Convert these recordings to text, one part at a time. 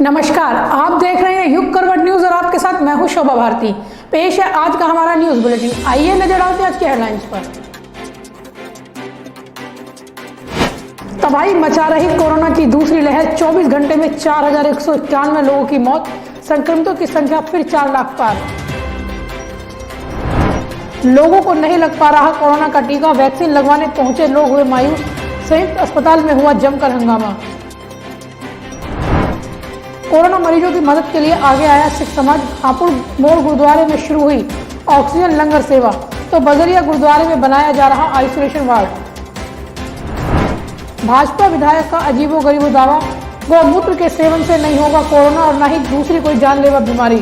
नमस्कार, आप देख रहे हैं युग करवट न्यूज और आपके साथ मैं हूं शोभा भारती। पेश है आज का हमारा न्यूज बुलेटिन। आइए नजर डालते हैं आज के हेडलाइंस पर। तबाही मचा रही कोरोना की दूसरी लहर, 24 घंटे में 4191 लोगों की मौत, संक्रमितों की संख्या फिर 4 लाख पार। लोगों को नहीं लग पा रहा कोरोना का टीका, वैक्सीन लगवाने पहुंचे लोग हुए मायूस, संयुक्त अस्पताल में हुआ जमकर हंगामा। कोरोना मरीजों की मदद के लिए आगे आया सिख समाज, हापुड़ मोड़ गुरुद्वारे में शुरू हुई ऑक्सीजन लंगर सेवा, तो बजरिया गुरुद्वारे में बनाया जा रहा आइसोलेशन वार्ड। भाजपा विधायक का अजीबोगरीब दावा, गौमूत्र के सेवन से नहीं होगा कोरोना और न ही दूसरी कोई जानलेवा बीमारी।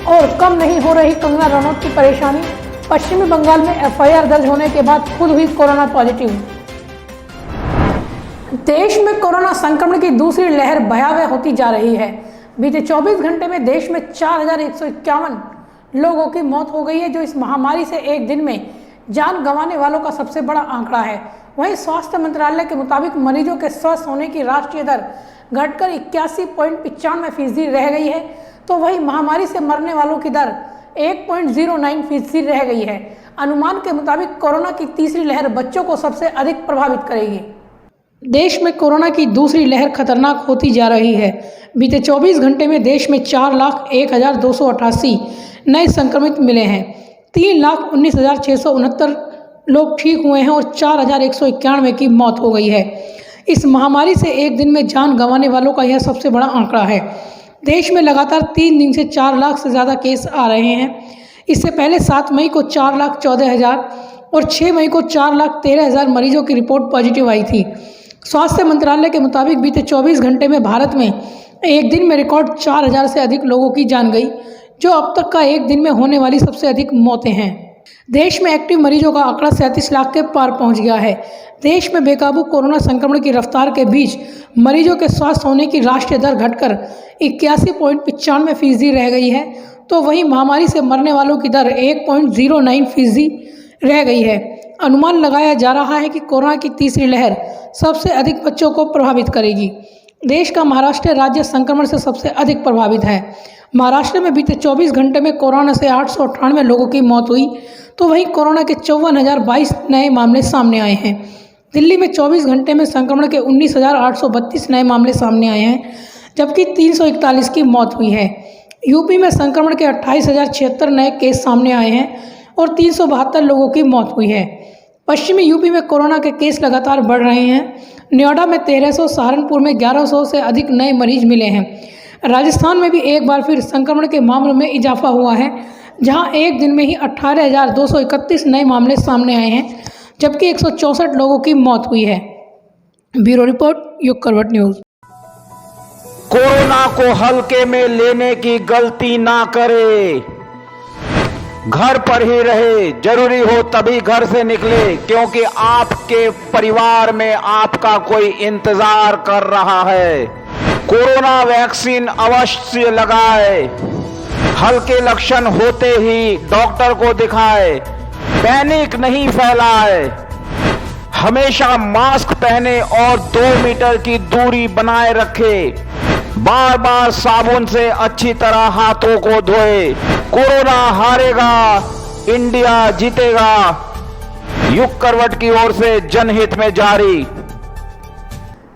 और कम नहीं हो रही कंगना रनौत की परेशानी, पश्चिमी बंगाल में एफआईआर दर्ज होने के बाद खुद हुई कोरोना पॉजिटिव। देश में कोरोना संक्रमण की दूसरी लहर भयावह होती जा रही है। बीते 24 घंटे में देश में 4151 लोगों की मौत हो गई है, जो इस महामारी से एक दिन में जान गंवाने वालों का सबसे बड़ा आंकड़ा है। वहीं स्वास्थ्य मंत्रालय के मुताबिक मरीजों के स्वस्थ होने की राष्ट्रीय दर घटकर 81.95% रह गई है, तो वहीं महामारी से मरने वालों की दर 1.09% रह गई है। अनुमान के मुताबिक कोरोना की तीसरी लहर बच्चों को सबसे अधिक प्रभावित करेगी। देश में कोरोना की दूसरी लहर खतरनाक होती जा रही है। बीते 24 घंटे में देश में 4,01,288 नए संक्रमित मिले हैं, 3,19,669 लोग ठीक हुए हैं और 4,191 की मौत हो गई है। इस महामारी से एक दिन में जान गंवाने वालों का यह सबसे बड़ा आंकड़ा है। देश में लगातार 3 दिन से 4 लाख से ज़्यादा केस आ रहे हैं। इससे पहले 7 मई को 4,14,000 और 6 मई को 4,13,000 मरीजों की रिपोर्ट पॉजिटिव आई थी। स्वास्थ्य मंत्रालय के मुताबिक बीते 24 घंटे में भारत में एक दिन में रिकॉर्ड 4000 से अधिक लोगों की जान गई, जो अब तक का एक दिन में होने वाली सबसे अधिक मौतें हैं। देश में एक्टिव मरीजों का आंकड़ा 37 लाख के पार पहुंच गया है। देश में बेकाबू कोरोना संक्रमण की रफ्तार के बीच मरीजों के स्वस्थ होने की राष्ट्रीय दर घटकर 81.95% रह गई है, तो वहीं महामारी से मरने वालों की दर 1.09% रह गई है। अनुमान लगाया जा रहा है कि कोरोना की तीसरी लहर सबसे अधिक बच्चों को प्रभावित करेगी। देश का महाराष्ट्र राज्य संक्रमण से सबसे अधिक प्रभावित है। महाराष्ट्र में बीते 24 घंटे में कोरोना से 898 लोगों की मौत हुई, तो वहीं कोरोना के 54,022 नए मामले सामने आए हैं। दिल्ली में 24 घंटे में संक्रमण के 19,832 नए मामले सामने आए हैं, जबकि 341 की मौत हुई है। यूपी में संक्रमण के 28,076 नए केस सामने आए हैं और 372 लोगों की मौत हुई है। पश्चिमी यूपी में कोरोना के केस लगातार बढ़ रहे हैं। नोएडा में 1300, सहारनपुर में 1100 से अधिक नए मरीज मिले हैं। राजस्थान में भी एक बार फिर संक्रमण के मामलों में इजाफा हुआ है, जहां एक दिन में ही 18,231 नए मामले सामने आए हैं, जबकि 164 लोगों की मौत हुई है। ब्यूरो रिपोर्ट, युग करवट न्यूज। कोरोना को हल्के में लेने की गलती ना करे, घर पर ही रहे, जरूरी हो तभी घर से निकले, क्योंकि आपके परिवार में आपका कोई इंतजार कर रहा है। कोरोना वैक्सीन अवश्य लगाए, हल्के लक्षण होते ही डॉक्टर को दिखाए, पैनिक नहीं फैलाए, हमेशा मास्क पहने और 2 मीटर की दूरी बनाए रखे, बार बार साबुन से अच्छी तरह हाथों को धोए। कोरोना हारेगा, इंडिया जीतेगा। युग करवट की ओर से जनहित में जारी।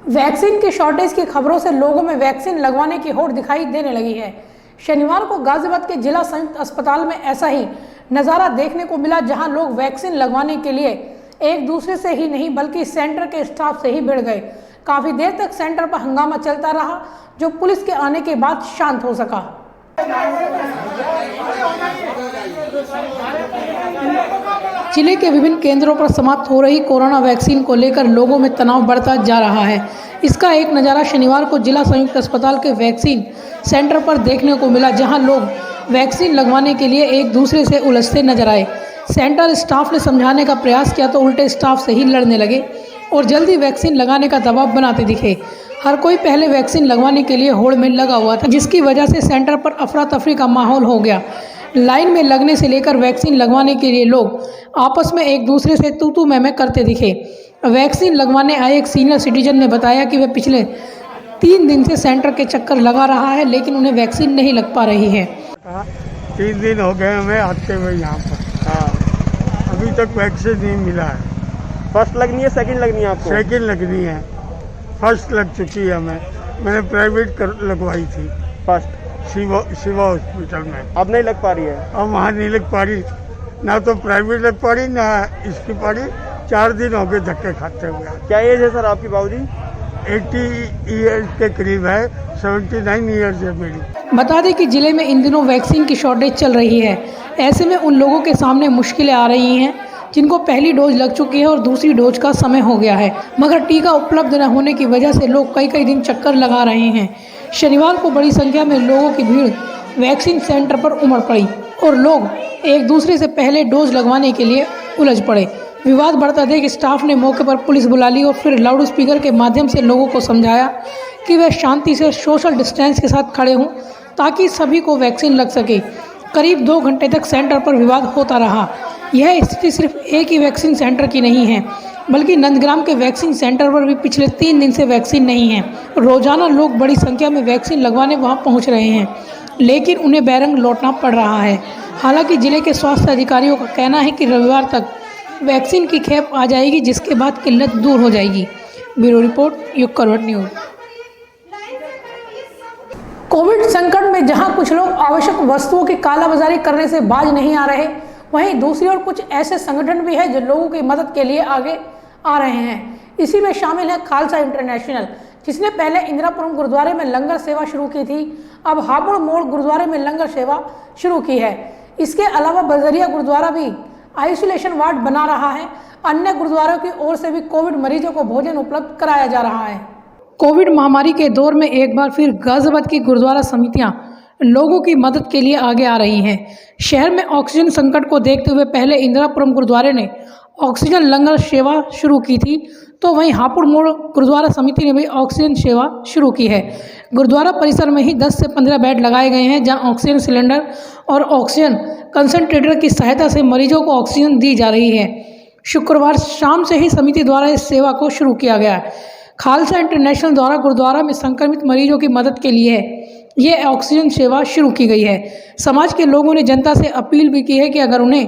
वैक्सीन की शॉर्टेज की खबरों से लोगों में वैक्सीन लगवाने की होड़ दिखाई देने लगी है। शनिवार को गाजियाबाद के जिला संयुक्त अस्पताल में ऐसा ही नज़ारा देखने को मिला, जहां लोग वैक्सीन लगवाने के लिए एक दूसरे से ही नहीं बल्कि सेंटर के स्टाफ से ही भिड़ गए। काफी देर तक सेंटर पर हंगामा चलता रहा, जो पुलिस के आने के बाद शांत हो सका। जिले के विभिन्न केंद्रों पर समाप्त हो रही कोरोना वैक्सीन को लेकर लोगों में तनाव बढ़ता जा रहा है। इसका एक नज़ारा शनिवार को जिला संयुक्त अस्पताल के वैक्सीन सेंटर पर देखने को मिला, जहां लोग वैक्सीन लगवाने के लिए एक दूसरे से उलझते नजर आए। सेंटर स्टाफ ने समझाने का प्रयास किया तो उल्टे स्टाफ से ही लड़ने लगे और जल्दी वैक्सीन लगाने का दबाव बनाते दिखे। हर कोई पहले वैक्सीन लगवाने के लिए होड़ में लगा हुआ था, जिसकी वजह से सेंटर पर अफरा तफरी का माहौल हो गया। लाइन में लगने से लेकर वैक्सीन लगवाने के लिए लोग आपस में एक दूसरे से तू मैं करते दिखे। वैक्सीन लगवाने आए एक सीनियर सिटीजन ने बताया कि वे पिछले 3 दिन से सेंटर के चक्कर लगा रहा है, लेकिन उन्हें वैक्सीन नहीं लग पा रही है। 3 दिन हो गए हमें आते हुए यहाँ पर। हाँ, अभी तक वैक्सीन नहीं मिला है। फर्स्ट लगनी है, सेकंड लगनी है आपको? सेकंड लगनी है, फर्स्ट लग चुकी है हमें। मैंने प्राइवेट लगवाई थी फर्स्ट शिवा हॉस्पिटल में। अब नहीं लग पा रही है? अब वहाँ नहीं लग पा रही, ना तो प्राइवेट लग पा रही ना इसकी पा रही। 4 दिन हो गए धक्के खाते हुए। क्या एज है सर आपकी बाबूजी? 80 ईयर्स के करीब है, 79 ईयर्स है मेरी। बता दें कि जिले में इन दिनों वैक्सीन की शॉर्टेज चल रही है। ऐसे में उन लोगों के सामने मुश्किलें आ रही हैं जिनको पहली डोज लग चुकी है और दूसरी डोज का समय हो गया है, मगर टीका उपलब्ध न होने की वजह से लोग कई दिन चक्कर लगा रहे हैं। शनिवार को बड़ी संख्या में लोगों की भीड़ वैक्सीन सेंटर पर उमड़ पड़ी और लोग एक दूसरे से पहले डोज लगवाने के लिए उलझ पड़े। विवाद बढ़ता देख स्टाफ ने मौके पर पुलिस बुला ली और फिर लाउड स्पीकर के माध्यम से लोगों को समझाया कि वे शांति से सोशल डिस्टेंस के साथ खड़े हों ताकि सभी को वैक्सीन लग सके। करीब 2 घंटे तक सेंटर पर विवाद होता रहा। यह स्थिति सिर्फ एक ही वैक्सीन सेंटर की नहीं है, बल्कि नंदग्राम के वैक्सीन सेंटर पर भी पिछले 3 दिन से वैक्सीन नहीं है। रोजाना लोग बड़ी संख्या में वैक्सीन लगवाने वहां पहुंच रहे हैं, लेकिन उन्हें बैरंग लौटना पड़ रहा है। हालांकि जिले के स्वास्थ्य अधिकारियों का कहना है कि रविवार तक वैक्सीन की खेप आ जाएगी, जिसके बाद किल्लत दूर हो जाएगी। ब्यूरो रिपोर्ट, युग करवट न्यूज। कोविड संकट में जहां कुछ लोग आवश्यक वस्तुओं की कालाबाजारी करने से बाज नहीं आ रहे, वहीं दूसरी ओर कुछ ऐसे संगठन भी हैं जो लोगों की मदद के लिए आगे आ रहे हैं। इसी में शामिल है खालसा इंटरनेशनल, जिसने पहले इंदिरापुरम गुरुद्वारे में लंगर सेवा शुरू की थी, अब हापुड़ मोड़ गुरुद्वारे में लंगर सेवा शुरू की है। इसके अलावा बजरिया गुरुद्वारा भी आइसोलेशन वार्ड बना रहा है। अन्य गुरुद्वारों की ओर से भी कोविड मरीजों को भोजन उपलब्ध कराया जा रहा है। कोविड महामारी के दौर में एक बार फिर गाजियाबाद की गुरुद्वारा समितियां लोगों की मदद के लिए आगे आ रही हैं। शहर में ऑक्सीजन संकट को देखते हुए पहले इंदिरापुरम गुरुद्वारे ने ऑक्सीजन लंगर सेवा शुरू की थी, तो वहीं हापुड़ मोड़ गुरुद्वारा समिति ने भी ऑक्सीजन सेवा शुरू की है। गुरुद्वारा परिसर में ही 10 से 15 बेड लगाए गए हैं, जहां ऑक्सीजन सिलेंडर और ऑक्सीजन कंसंट्रेटर की सहायता से मरीजों को ऑक्सीजन दी जा रही है। शुक्रवार शाम से ही समिति द्वारा इस सेवा को शुरू किया गया है। खालसा इंटरनेशनल द्वारा गुरुद्वारा में संक्रमित मरीजों की मदद के लिए ये ऑक्सीजन सेवा शुरू की गई है। समाज के लोगों ने जनता से अपील भी की है कि अगर उन्हें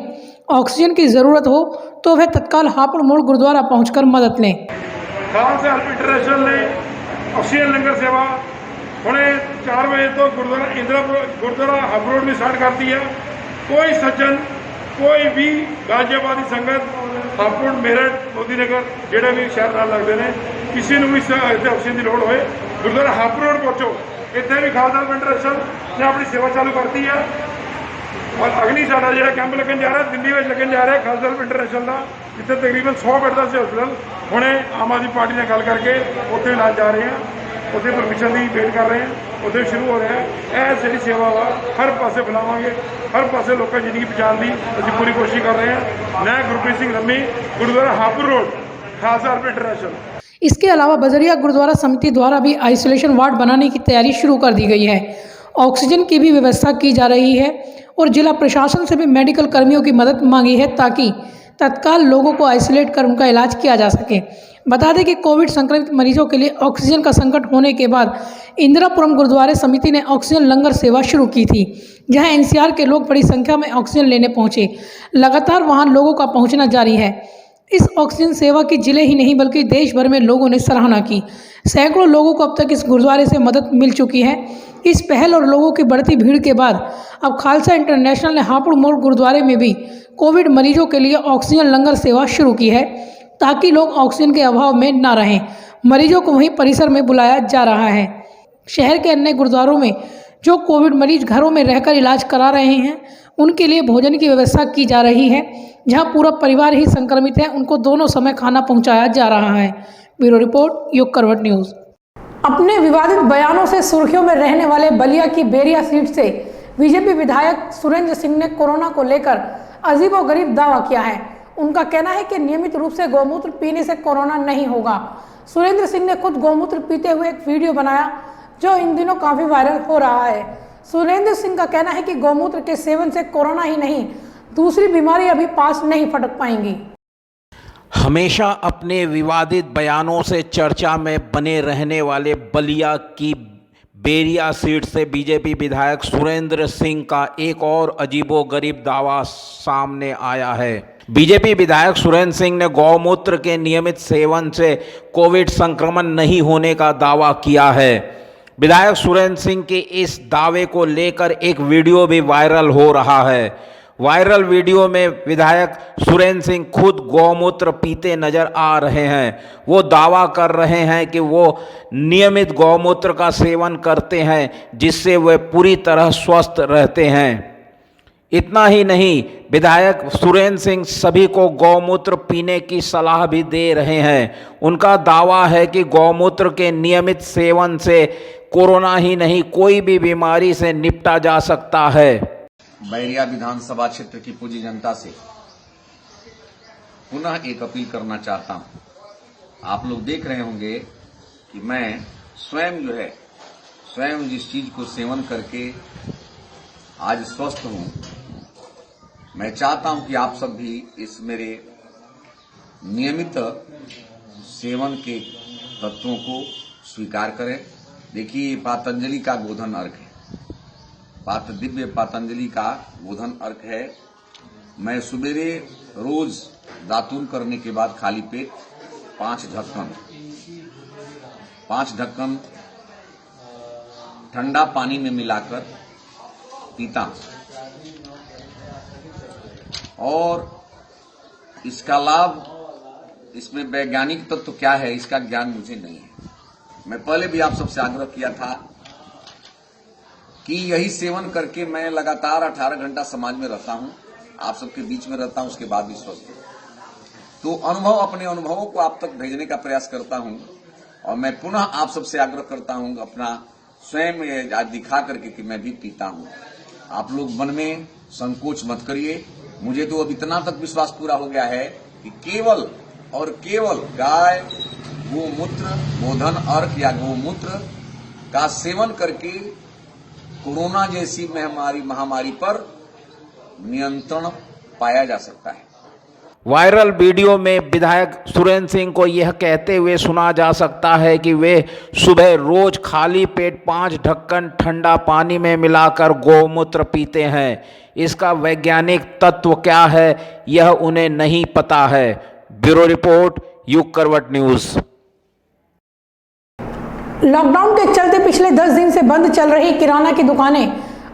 ऑक्सीजन की ज़रूरत हो तो वह तत्काल हापुड़ मोड़ गुरुद्वारा पहुंचकर मदद लें। खालसा इंटरनेशनल ने ऑक्सीजन लंगर सेवा उन्हें 4 बजे तो गुरुद्वारा हापुड़ रोड में स्टार्ट कर दी है। कोई सज्जन, कोई भी गाजियाबादी संगत हापुड़ मेरठ मोदी नगर जेड़ा भी शहर नाल लगते हैं, किसी को भी ऑक्सीजन की लोड़ होए गुरुद्वारा हापुड़ रोड पहुँचो। इतने भी खालसा इंटरनेशनल ने अपनी सेवा चालू कर दी है और अगली साढ़ा जो कैंप लगन जा रहा है दिल्ली में लगन जा रहा है खालसा इंटरनेशनल का, जितने तकरीबन 100 बेड का हॉस्पिटल उन्हें आम आदमी पार्टी ने गल करके उत्थे इलाज जा रहे हैं, उत्थे परमिशन की वेट कर रहे हैं, उत्थे शुरू हो रहा है। यह जी सेवा वा हर पासे फैलावांगे, हर पासे लोगों की जिंदगी बचाने की असीं पूरी कोशिश कर रहे हैं। मैं गुरप्रीत सिंह रम्मी, गुरुद्वारा हापुड़ रोड, खालसा इंटरनेशनल। इसके अलावा बजरिया गुरुद्वारा समिति द्वारा भी आइसोलेशन वार्ड बनाने की तैयारी शुरू कर दी गई है। ऑक्सीजन की भी व्यवस्था की जा रही है और जिला प्रशासन से भी मेडिकल कर्मियों की मदद मांगी है ताकि तत्काल लोगों को आइसोलेट कर उनका इलाज किया जा सके। बता दें कि कोविड संक्रमित मरीजों के लिए ऑक्सीजन का संकट होने के बाद इंदिरापुरम गुरुद्वारा समिति ने ऑक्सीजन लंगर सेवा शुरू की थी, जहां एनसीआर के लोग बड़ी संख्या में ऑक्सीजन लेने पहुंचे। लगातार वहां लोगों का पहुंचना जारी है। इस ऑक्सीजन सेवा की जिले ही नहीं बल्कि देश भर में लोगों ने सराहना की। सैकड़ों लोगों को अब तक इस गुरुद्वारे से मदद मिल चुकी है। इस पहल और लोगों की बढ़ती भीड़ के बाद अब खालसा इंटरनेशनल ने हापुड़ मोड़ गुरुद्वारे में भी कोविड मरीजों के लिए ऑक्सीजन लंगर सेवा शुरू की है ताकि लोग ऑक्सीजन के अभाव में ना रहें। मरीजों को वहीं परिसर में बुलाया जा रहा है। शहर के अन्य गुरुद्वारों में जो कोविड मरीज घरों में रहकर इलाज करा रहे हैं, उनके लिए भोजन की व्यवस्था की जा रही है। जहां पूरा परिवार ही संक्रमित है, उनको दोनों समय खाना पहुंचाया जा रहा है। ब्यूरो रिपोर्ट, युग करवट न्यूज़। अपने विवादित बयानों से सुर्खियों में रहने वाले बलिया की बेरिया सीट से बीजेपी विधायक सुरेंद्र सिंह ने कोरोना को लेकर अजीबोगरीब दावा किया है। उनका कहना है कि नियमित रूप से गौमूत्र पीने से कोरोना नहीं होगा। सुरेंद्र सिंह ने खुद गौमूत्र पीते हुए एक वीडियो बनाया जो इन दिनों काफ़ी वायरल हो रहा है। सुरेंद्र सिंह का कहना है कि गौमूत्र के सेवन से कोरोना ही नहीं दूसरी बीमारी अभी पास नहीं फटक पाएंगी। हमेशा अपने विवादित बयानों से चर्चा में बने रहने वाले बलिया की बेरिया सीट से बीजेपी विधायक सुरेंद्र सिंह का एक और अजीबोगरीब दावा सामने आया है। बीजेपी विधायक सुरेंद्र सिंह ने गौमूत्र के नियमित सेवन से कोविड संक्रमण नहीं होने का दावा किया है। विधायक सुरेंद्र सिंह के इस दावे को लेकर एक वीडियो भी वायरल हो रहा है। वायरल वीडियो में विधायक सुरेंद्र सिंह खुद गौमूत्र पीते नजर आ रहे हैं। वो दावा कर रहे हैं कि वो नियमित गौमूत्र का सेवन करते हैं, जिससे वे पूरी तरह स्वस्थ रहते हैं। इतना ही नहीं, विधायक सुरेंद्र सिंह सभी को गौमूत्र पीने की सलाह भी दे रहे हैं। उनका दावा है कि गौमूत्र के नियमित सेवन से कोरोना ही नहीं, कोई भी बीमारी से निपटा जा सकता है। बैरिया विधानसभा क्षेत्र की पूजी जनता से पुनः एक अपील करना चाहता हूं। आप लोग देख रहे होंगे कि मैं स्वयं जिस चीज को सेवन करके आज स्वस्थ हूं, मैं चाहता हूं कि आप सब भी इस मेरे नियमित सेवन के तत्वों को स्वीकार करें। देखिए, पातंजलि का गोधन अर्घ है, दिव्य पातंजलि का गोधन अर्घ है। मैं सुबेरे रोज दातून करने के बाद खाली पेट 5 ढक्कन ठंडा पानी में मिलाकर पीता हूं, और इसका लाभ, इसमें वैज्ञानिक तत्व क्या है इसका ज्ञान मुझे नहीं है। मैं पहले भी आप सबसे आग्रह किया था कि यही सेवन करके मैं लगातार 18 घंटा समाज में रहता हूं, आप सबके बीच में रहता हूं, उसके बाद भी स्वस्थ हूं। तो अपने अनुभवों को आप तक भेजने का प्रयास करता हूं, और मैं पुनः आप सबसे आग्रह करता हूं अपना स्वयं आज दिखा करके कि मैं भी पीता हूं। आप लोग मन में संकोच मत करिए। मुझे तो अब इतना तक विश्वास पूरा हो गया है कि केवल और केवल गाय गोमूत्र, गोधन अर्घ या गोमूत्र का सेवन करके कोरोना जैसी महामारी पर नियंत्रण पाया जा सकता है। वायरल वीडियो में विधायक सुरेंद्र सिंह को यह कहते हुए सुना जा सकता है कि वे सुबह रोज खाली पेट 5 ढक्कन ठंडा पानी में मिलाकर गौमूत्र पीते हैं। इसका वैज्ञानिक तत्व क्या है यह उन्हें नहीं पता है। ब्यूरो रिपोर्ट, युग करवट न्यूज। लॉकडाउन के चलते पिछले 10 दिन से बंद चल रही किराना की दुकानें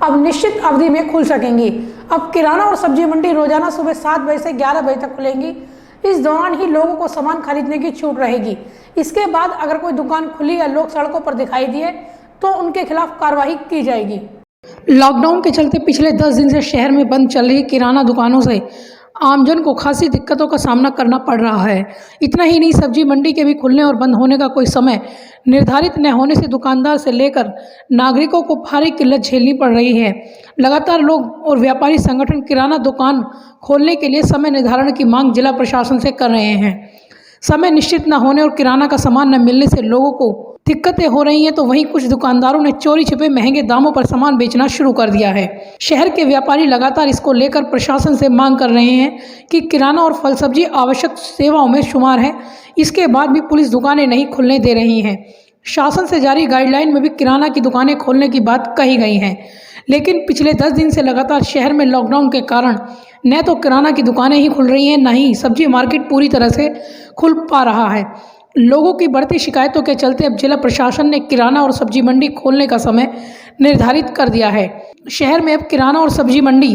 अब निश्चित अवधि में खुल सकेंगी। अब किराना और सब्जी मंडी रोजाना सुबह 7 बजे से 11 बजे तक खुलेंगी। इस दौरान ही लोगों को सामान खरीदने की छूट रहेगी। इसके बाद अगर कोई दुकान खुली या लोग सड़कों पर दिखाई दिए तो उनके खिलाफ कार्रवाई की जाएगी। लॉकडाउन के चलते पिछले 10 दिन से शहर में बंद चल रही किराना दुकानों से आमजन को खासी दिक्कतों का सामना करना पड़ रहा है। इतना ही नहीं, सब्जी मंडी के भी खुलने और बंद होने का कोई समय निर्धारित न होने से दुकानदार से लेकर नागरिकों को भारी किल्लत झेलनी पड़ रही है। लगातार लोग और व्यापारी संगठन किराना दुकान खोलने के लिए समय निर्धारण की मांग जिला प्रशासन से कर रहे हैं। समय निश्चित न होने और किराना का सामान न मिलने से लोगों को दिक्कतें हो रही हैं, तो वहीं कुछ दुकानदारों ने चोरी छिपे महंगे दामों पर सामान बेचना शुरू कर दिया है। शहर के व्यापारी लगातार इसको लेकर प्रशासन से मांग कर रहे हैं कि किराना और फल सब्जी आवश्यक सेवाओं में शुमार है। इसके बाद भी पुलिस दुकानें नहीं खुलने दे रही हैं। शासन से जारी गाइडलाइन में भी किराना की दुकानें खोलने की बात कही गई है, लेकिन पिछले 10 दिन से लगातार शहर में लॉकडाउन के कारण न तो किराना की दुकानें ही खुल रही हैं, न ही सब्जी मार्केट पूरी तरह से खुल पा रहा है। लोगों की बढ़ती शिकायतों के चलते अब जिला प्रशासन ने किराना और सब्जी मंडी खोलने का समय निर्धारित कर दिया है। शहर में अब किराना और सब्जी मंडी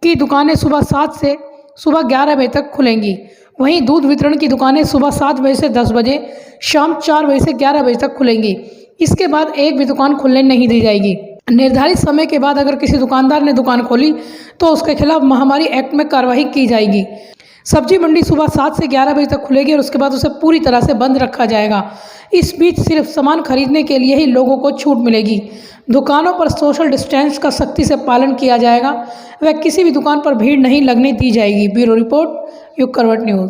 की दुकानें सुबह 7 से सुबह 11 बजे तक खुलेंगी। वहीं दूध वितरण की दुकानें सुबह 7 बजे से 10 बजे, शाम 4 बजे से 11 बजे तक खुलेंगी। इसके बाद एक भी दुकान खुलने नहीं दी जाएगी। निर्धारित समय के बाद अगर किसी दुकानदार ने दुकान खोली तो उसके खिलाफ महामारी एक्ट में कार्रवाई की जाएगी। सब्जी मंडी सुबह 7 से 11 बजे तक खुलेगी और उसके बाद उसे पूरी तरह से बंद रखा जाएगा। इस बीच सिर्फ सामान खरीदने के लिए ही लोगों को छूट मिलेगी। दुकानों पर सोशल डिस्टेंस का सख्ती से पालन किया जाएगा। वह किसी भी दुकान पर भीड़ नहीं लगने दी जाएगी। ब्यूरो रिपोर्ट, युग करवट न्यूज।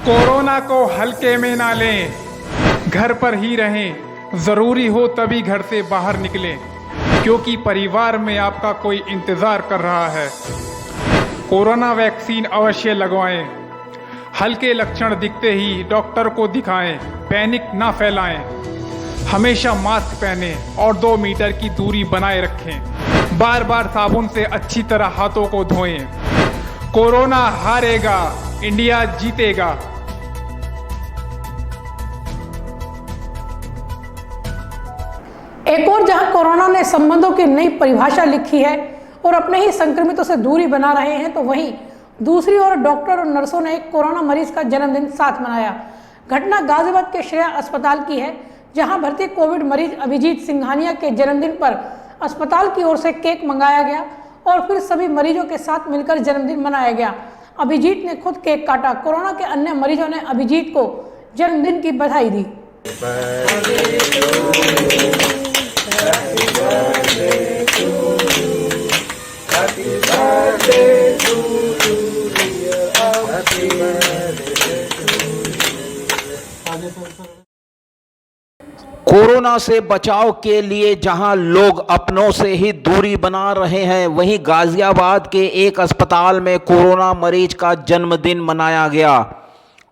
कोरोना को हल्के में ना लें, घर पर ही रहें, जरूरी हो तभी घर से बाहर निकलें, क्योंकि परिवार में आपका कोई इंतजार कर रहा है। कोरोना वैक्सीन अवश्य लगवाएं। हल्के लक्षण दिखते ही डॉक्टर को दिखाएं, पैनिक ना फैलाएं। हमेशा मास्क पहने और 2 मीटर की दूरी बनाए रखें। बार बार साबुन से अच्छी तरह हाथों को धोएं। कोरोना हारेगा, इंडिया जीतेगा। एक और जहां कोरोना ने संबंधों की नई परिभाषा लिखी है और अपने ही संक्रमितों से दूरी बना रहे हैं, तो वहीं दूसरी ओर डॉक्टर और नर्सों ने एक कोरोना मरीज का जन्मदिन साथ मनाया। घटना गाजियाबाद के श्रेया अस्पताल की है, जहां भर्ती कोविड मरीज अभिजीत सिंघानिया के जन्मदिन पर अस्पताल की ओर से केक मंगाया गया और फिर सभी मरीजों के साथ मिलकर जन्मदिन मनाया गया। अभिजीत ने खुद केक काटा। कोरोना के अन्य मरीजों ने अभिजीत को जन्मदिन की बधाई दी। कोरोना से बचाव के लिए जहां लोग अपनों से ही दूरी बना रहे हैं, वहीं गाजियाबाद के एक अस्पताल में कोरोना मरीज का जन्मदिन मनाया गया।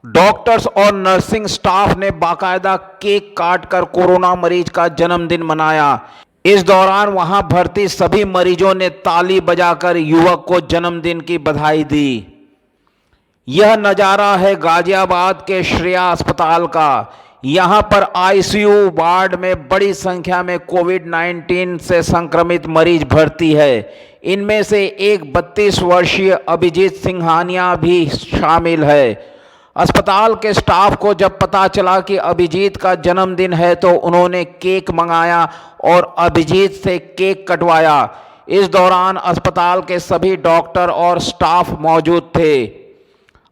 डॉक्टर्स और नर्सिंग स्टाफ ने बाकायदा केक काटकर कोरोना मरीज का जन्मदिन मनाया। इस दौरान वहां भर्ती सभी मरीजों ने ताली बजाकर युवक को जन्मदिन की बधाई दी। यह नज़ारा है गाजियाबाद के श्रेया अस्पताल का। यहां पर आईसीयू वार्ड में बड़ी संख्या में कोविड-19 से संक्रमित मरीज भर्ती है। इनमें से एक 32 वर्षीय अभिजीत सिंघानिया भी शामिल है। अस्पताल के स्टाफ को जब पता चला कि अभिजीत का जन्मदिन है तो उन्होंने केक मंगाया और अभिजीत से केक कटवाया। इस दौरान अस्पताल के सभी डॉक्टर और स्टाफ मौजूद थे।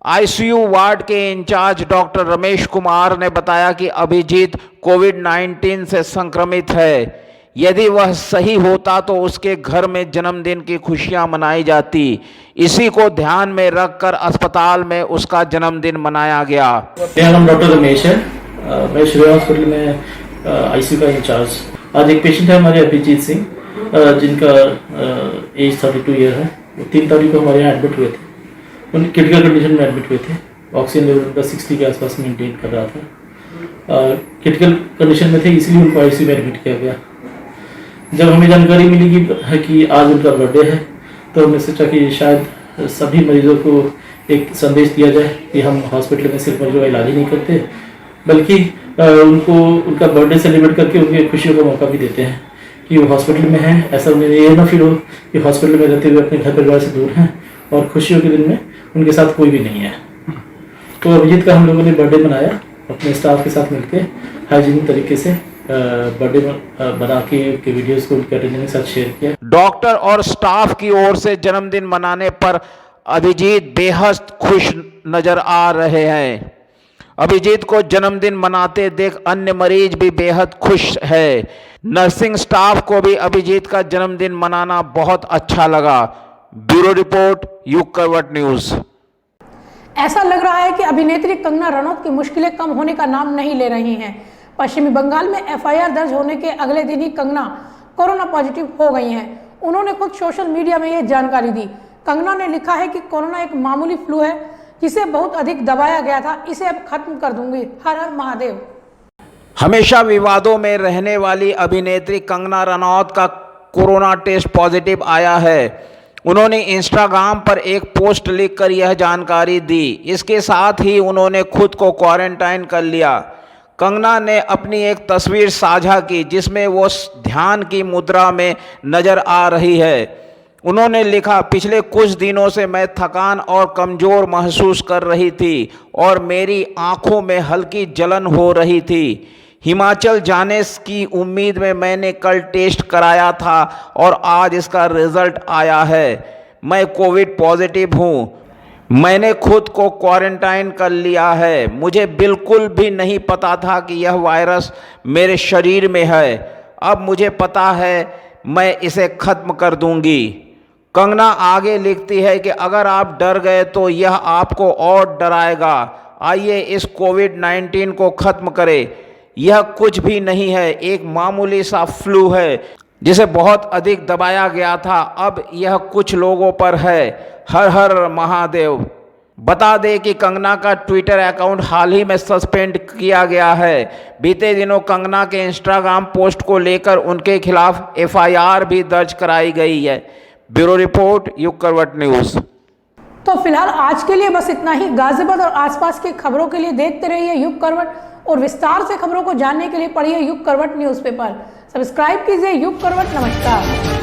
आईसीयू वार्ड के इंचार्ज डॉक्टर रमेश कुमार ने बताया कि अभिजीत कोविड-19 से संक्रमित है। यदि वह सही होता तो उसके घर में जन्मदिन की खुशियां मनाई जाती। इसी को ध्यान में रखकर अस्पताल में उसका जन्मदिन मनाया गया। मेरा नाम डॉक्टर रमेश है। मैं श्रेया हॉस्पिटल में आईसीयू का इंचार्ज। आज एक पेशेंट है हमारे अभिजीत सिंह, जिनका एज 32 ईयर है। वो 3 तारीख को हमारे यहाँ एडमिट हुए थे। उन क्रिटिकल कंडीशन में एडमिट हुए थे। ऑक्सीजन लेवल उनका 60 के आसपास मेंटेन कर रहा था। क्रिटिकल कंडीशन में थे, इसलिए उनको आईसीयू में एडमिट किया गया। जब हमें जानकारी मिली कि आज उनका बर्थडे है, तो हमने सोचा कि शायद सभी मरीजों को एक संदेश दिया जाए कि हम हॉस्पिटल में सिर्फ मरीजों का इलाज ही नहीं करते, बल्कि उनको उनका बर्थडे सेलिब्रेट करके उनकी खुशियों का मौका भी देते हैं कि वो हॉस्पिटल में हैं। ऐसा उन्हें ये ना फील हो कि हॉस्पिटल में रहते हुए अपने घर परिवार से दूर हैं और खुशियों के दिन में उनके साथ कोई भी नहीं है। तो अभिजीत का हम लोगों ने बर्थडे मनाया अपने स्टाफ के साथ मिलकर, हाइजीनिक तरीके से बर्थडे बना के वीडियोस को उनके अटेंडेंट के साथ शेयर किया। डॉक्टर और स्टाफ की ओर से जन्मदिन मनाने पर अभिजीत बेहद खुश नजर आ रहे हैं। अभिजीत को जन्मदिन मनाते देख अन्य मरीज भी बेहद खुश है। नर्सिंग स्टाफ को भी अभिजीत का जन्मदिन मनाना बहुत अच्छा लगा। ब्यूरो रिपोर्ट, युग करवट न्यूज। ऐसा लग रहा है कि अभिनेत्री कंगना रनौत की मुश्किलें कम होने का नाम नहीं ले रही हैं। पश्चिमी बंगाल में एफआईआर दर्ज होने के अगले दिन ही कंगना कोरोना पॉजिटिव हो गई हैं। उन्होंने खुद सोशल मीडिया में ये जानकारी दी। कंगना ने लिखा है कि कोरोना एक मामूली फ्लू है जिसे बहुत अधिक दबाया गया था, इसे अब खत्म कर दूंगी। हर हर महादेव। हमेशा विवादों में रहने वाली अभिनेत्री कंगना रनौत का कोरोना टेस्ट पॉजिटिव आया है। उन्होंने इंस्टाग्राम पर एक पोस्ट लिखकर यह जानकारी दी। इसके साथ ही उन्होंने खुद को क्वारंटाइन कर लिया। कंगना ने अपनी एक तस्वीर साझा की जिसमें वो ध्यान की मुद्रा में नजर आ रही है। उन्होंने लिखा, पिछले कुछ दिनों से मैं थकान और कमज़ोर महसूस कर रही थी और मेरी आंखों में हल्की जलन हो रही थी। हिमाचल जाने की उम्मीद में मैंने कल टेस्ट कराया था और आज इसका रिजल्ट आया है। मैं कोविड पॉजिटिव हूँ। मैंने खुद को क्वारंटाइन कर लिया है। मुझे बिल्कुल भी नहीं पता था कि यह वायरस मेरे शरीर में है। अब मुझे पता है, मैं इसे ख़त्म कर दूंगी। कंगना आगे लिखती है कि अगर आप डर गए तो यह आपको और डराएगा। आइए इस कोविड-19 को ख़त्म करें। यह कुछ भी नहीं है, एक मामूली सा फ्लू है जिसे बहुत अधिक दबाया गया था। अब यह कुछ लोगों पर है। हर हर महादेव। बता दें कि कंगना का ट्विटर अकाउंट हाल ही में सस्पेंड किया गया है। बीते दिनों कंगना के इंस्टाग्राम पोस्ट को लेकर उनके खिलाफ एफआईआर भी दर्ज कराई गई है। ब्यूरो रिपोर्ट, युग करवट न्यूज़। तो फिलहाल आज के लिए बस इतना ही। गाजियाबाद और आसपास की खबरों के लिए देखते रहिए युग करवट और विस्तार से खबरों को जानने के लिए पढ़िए युग करवट न्यूज़पेपर। सब्सक्राइब कीजिए युग करवट। नमस्कार।